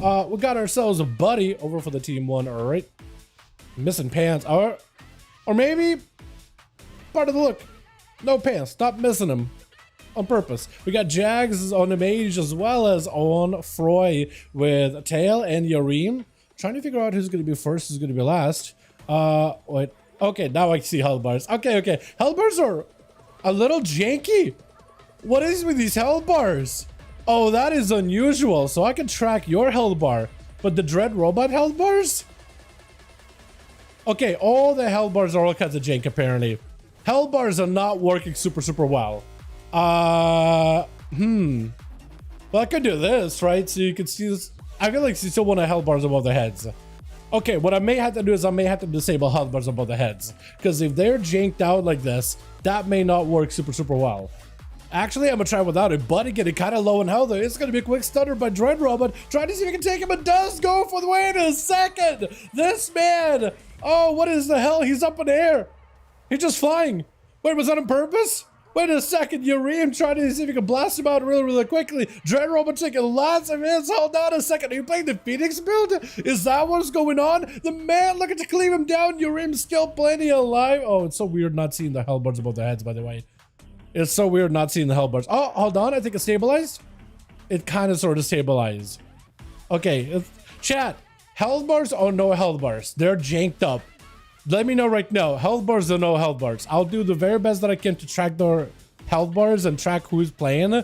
We got ourselves a buddy over for the team one. All right. Missing pants. Or maybe part of the look. No pants. Stop missing them on purpose. We got Jags on the mage as well as on Froy with Tail and Yareem. Trying to figure out who's going to be first, who's going to be last. Wait. Okay, now I see hell bars. Okay. Hell bars are a little janky. What is with these hell bars? Oh, that is unusual. So I can track your hell bar, but the Dread Robot hell bars? Okay, all the hell bars are all kinds of jank apparently. Hell bars are not working super well. Well, I could do this, right? So you can see this. I feel like you still want to hell bars above the heads. Okay, what I may have to do is I may have to disable hell bars above the heads. Because if they're janked out like this, that may not work super well. Actually, I'm gonna try without it. Buddy getting kind of low in health. It's gonna be a quick stunner by Dread Robot. Trying to see if we can take him. It does go for the wait a second. This man. Oh, what is the hell? He's up in the air. He's just flying. Wait, was that on purpose? Wait a second, Yareem trying to see if you can blast him out really quickly. Dread Robot taking lots of hits. Hold on a second. Are you playing the Phoenix build? Is that what's going on? The man looking to cleave him down. Yareem's still plenty alive. Oh, it's so weird not seeing the hell bars above their heads, by the way. It's so weird not seeing the hell bars. Oh, hold on. I think it stabilized. It kind of sort of stabilized. Okay, chat. Hell bars or no hell bars? They're janked up. Let me know right now. Health bars or no health bars. I'll do the very best that I can to track their health bars and track who's playing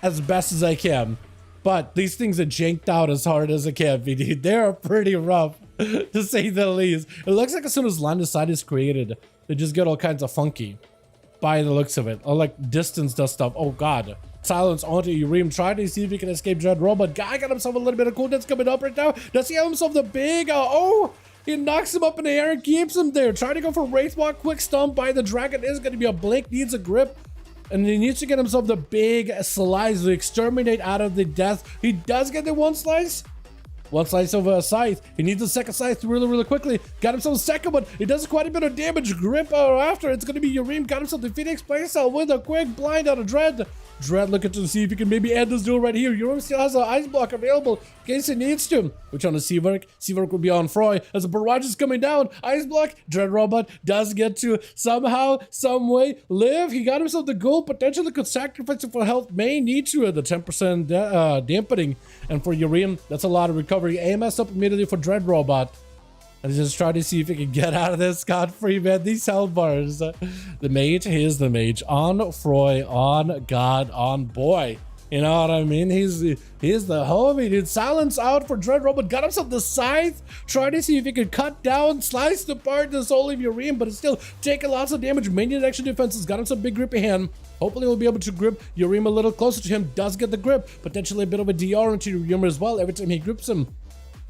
as best as I can. But these things are janked out as hard as it can be, dude. They're pretty rough, to say the least. It looks like as soon as line of sight is created, they just get all kinds of funky by the looks of it. Or like distance does stuff. Oh god. Silence onto Yareem. Trying to see if he can escape Dread Robot. Guy got himself a little bit of cooldown coming up right now. Does he have himself the big he knocks him up in the air and keeps him there. Trying to go for Wraith Walk. Quick stomp by the dragon. Is going to be a blink. Needs a grip. And he needs to get himself the big slice to exterminate out of the death. He does get the one slice. One slice of a scythe. He needs a second scythe really quickly. Got himself a second one. He does quite a bit of damage. Grip after. It's going to be Yareem. Got himself the Phoenix playstyle with a quick blind out of Dread. Dread looking to see if he can maybe end this duel right here. Yareem still has an ice block available in case he needs to. Which on the Seaverk. Seaverk will be on Froy as the barrage is coming down. Ice block. Dread Robot does get to somehow, some way live. He got himself the gold. Potentially could sacrifice it for health. May need to at the 10% dampening. And for Yareem, that's a lot of recovery. AMS up immediately for Dread Robot. And just try to see if he can get out of this scot-free, man. These hell bars. The mage, here's the mage. On Froy, on God, on boy. You know what I mean? He's the homie, dude. Silence out for Dread Robot. Got himself the scythe. Trying to see if he can cut down, slice apart the soul of Yareem, but it's still taking lots of damage. Minion action defenses. Got himself a big grippy hand. Hopefully we'll be able to grip Yareem a little closer to him. Does get the grip. Potentially a bit of a DR into Yareem as well every time he grips him.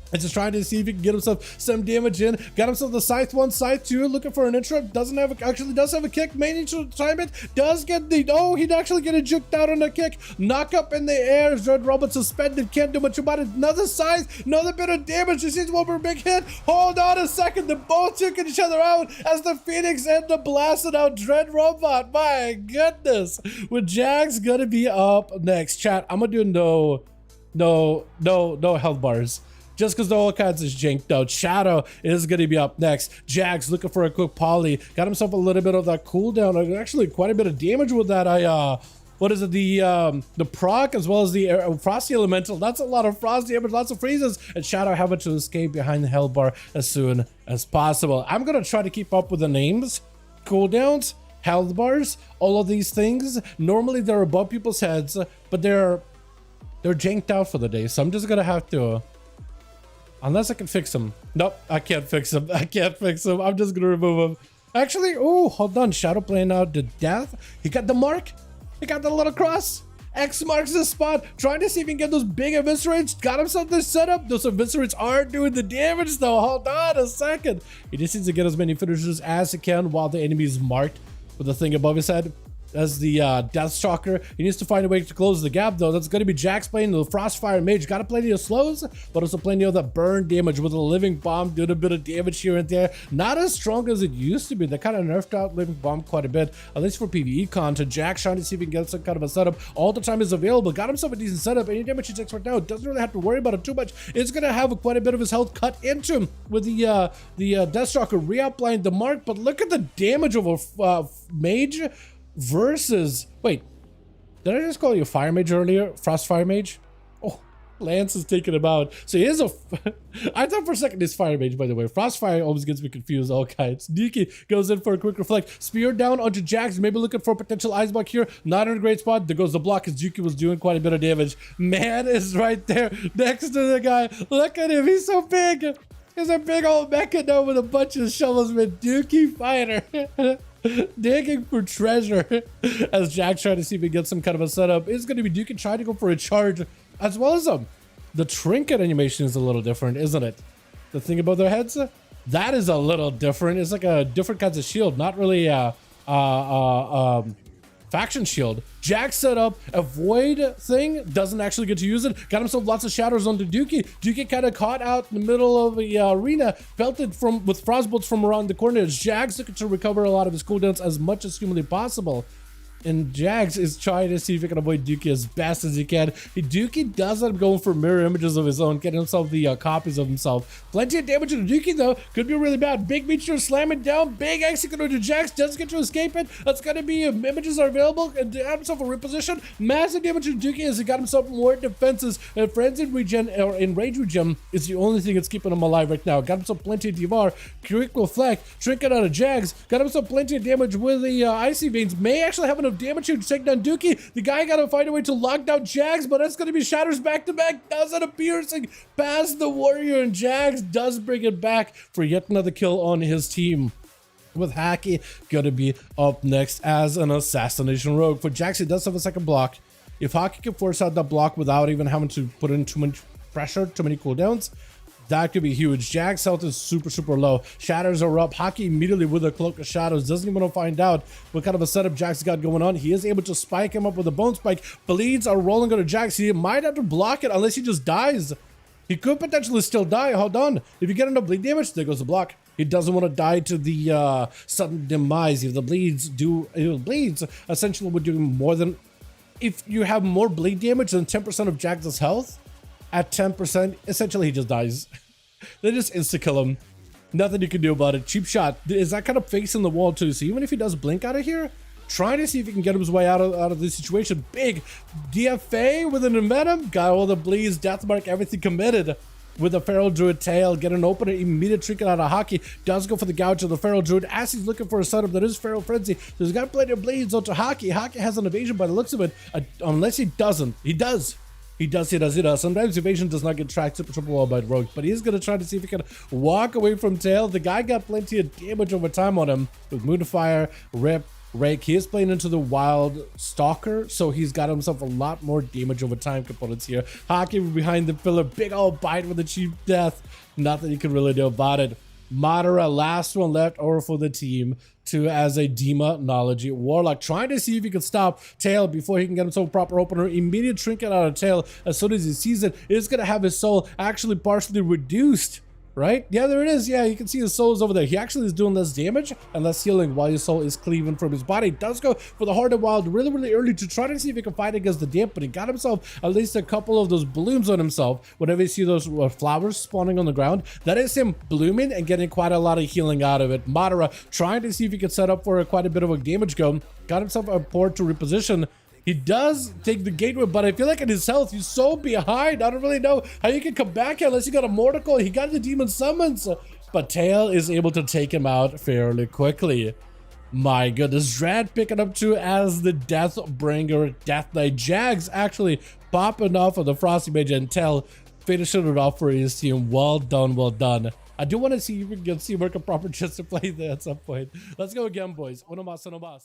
And just trying to see if he can get himself some damage in. Got himself the scythe 1, scythe 2, looking for an interrupt. Doesn't have actually does have a kick. May need to time it. Does get the he'd actually get juked out on the kick. Knock up in the air. Dread Robot suspended. Can't do much about it. Another scythe. Another bit of damage. This is one more big hit. Hold on a second. They both took each other out as the Phoenix end up blasting out Dread Robot. My goodness. With Jags gonna be up next. Chat, I'm gonna do no health bars. Just because all kinds is janked out. Shadow is going to be up next. Jags looking for a quick poly. Got himself a little bit of that cooldown. Actually, quite a bit of damage with that. What is it? The proc as well as the Frosty Elemental. That's a lot of frost damage, lots of freezes. And Shadow having to escape behind the hell bar as soon as possible. I'm going to try to keep up with the names, cooldowns, health bars, all of these things. Normally, they're above people's heads, but they're janked out for the day. So I'm just going to have to... Unless I can fix him. Nope, I can't fix him. I can't fix him. I'm just gonna remove him. Actually, oh, hold on. Shadow playing out to death. He got the mark. He got the little cross. X marks the spot. Trying to see if he can get those big eviscerates. Got himself this setup. Those eviscerates aren't doing the damage though. Hold on a second. He just needs to get as many finishers as he can while the enemy is marked with the thing above his head. as the Deathstalker. He needs to find a way to close the gap, though. That's going to be Jax playing the Frostfire Mage. Got plenty of slows, but also plenty of that burn damage with a Living Bomb, doing a bit of damage here and there. Not as strong as it used to be. They kind of nerfed out Living Bomb quite a bit, at least for PvE content. Jax trying to see if he can get some kind of a setup. All the time is available. Got himself a decent setup. Any damage he takes right now, doesn't really have to worry about it too much. It's going to have quite a bit of his health cut into him with the Deathstalker re-outlined the mark, but look at the damage of a Mage versus, wait, did I just call you a Fire Mage earlier? Frostfire Mage? Oh, Lance is taking him out. So he is a, I thought for a second he's Fire Mage, by the way. Frostfire always gets me confused, all kinds. Sneaky goes in for a quick reflect. Spear down onto Jax, maybe looking for a potential Ice Block here. Not in a great spot. There goes the block as Juki was doing quite a bit of damage. Man is right there next to the guy. Look at him, he's so big. He's a big old mecha now with a bunch of shovels, man. Dookie fighter. Digging for treasure as Jack trying to see if he gets some kind of a setup. It's going to be Dookie trying to go for a charge as well as the trinket animation is a little different, isn't it? The thing about their heads, that is a little different. It's like a different kinds of shield, not really faction shield. Jack set up a void thing, doesn't actually get to use it. Got himself lots of shadows onto Dookie. Dookie kind of caught out in the middle of the arena, pelted from with frostbolts from around the corner. Jack's looking to recover a lot of his cooldowns as much as humanly possible. And Jax is trying to see if he can avoid Dookie as best as he can. Dookie does end up going for mirror images of his own, getting himself the copies of himself. Plenty of damage to Dookie, though. Could be really bad. Big meteor slamming down. Big execute to Jax. Doesn't get to escape it. That's going to be images are available. And have himself a reposition. Massive damage to Dookie as he got himself more defenses. And Frenzied Regen, or Enrage Regen, is the only thing that's keeping him alive right now. Got himself plenty of DVR. Quick reflect. Trinket out of Jax. Got himself plenty of damage with the Icy Veins. May actually have enough damage here to take down Dookie. The guy got to find a way to lock down Jax, but that's going to be Shatters back to back. Does it a piercing past the Warrior, and Jax does bring it back for yet another kill on his team. With Haki gonna be up next as an Assassination Rogue. For Jax, he does have a second block. If Haki can force out that block without even having to put in too much pressure, too many cooldowns, that could be huge. Jack's health is super low. Shatters are up. Haki immediately with a Cloak of Shadows. Doesn't even want to find out what kind of a setup Jack's got going on. He is able to spike him up with a Bone Spike. Bleeds are rolling on Jax. He might have to block it unless he just dies. He could potentially still die. Hold on. If you get enough bleed damage, there goes the block. He doesn't want to die to the sudden demise. If the bleeds essentially would do more than... If you have more bleed damage than 10% of Jax's health, at 10%, essentially he just dies. They just insta-kill him. Nothing you can do about it. Cheap shot. Is that kind of facing the wall too? So even if he does blink out of here, trying to see if he can get his way out of this situation. Big DFA with an Envenom. Got all the bleeds, Deathmark, everything committed. With the Feral Druid tail, get an opener, immediate trinket out of Haki. Does go for the gouge of the Feral Druid as he's looking for a setup that is Feral Frenzy. So he's got plenty of bleeds onto Haki. Haki has an evasion by the looks of it. Unless he doesn't. He does. He does. Sometimes evasion does not get tracked super well by Rogue, but he's going to try to see if he can walk away from tail. The guy got plenty of damage over time on him with Moonfire, Rip, Rake. He is playing into the Wild Stalker, so he's got himself a lot more damage over time components here. Haki behind the pillar, big old bite with a cheap death. Nothing you can really do about it. Madara, last one left over for the team to as a Demonology Warlock, trying to see if he can stop Tail before he can get himself a proper opener. Immediate trinket out of Tail as soon as he sees it. It's going to have his soul actually partially reduced. Right? Yeah, there it is. Yeah, you can see his soul is over there. He actually is doing less damage and less healing while his soul is cleaving from his body. Does go for the Heart of Wild really early to try to see if he can fight against the damp, but he got himself at least a couple of those blooms on himself. Whenever you see those flowers spawning on the ground, that is him blooming and getting quite a lot of healing out of it. Madara trying to see if he can set up for quite a bit of a damage go. Got himself a port to reposition. He does take the gateway, but I feel like in his health, he's so behind. I don't really know how you can come back here unless you got a Mortical. He got the Demon Summons, but Tail is able to take him out fairly quickly. My goodness, Drad picking up too as the Deathbringer Death Knight. Jags actually popping off of the Frosty Mage and Tail finishing it off for his team. Well done, well done. I do want to see if we can see work a proper chance to play there at some point. Let's go again, boys. Uno más, uno más.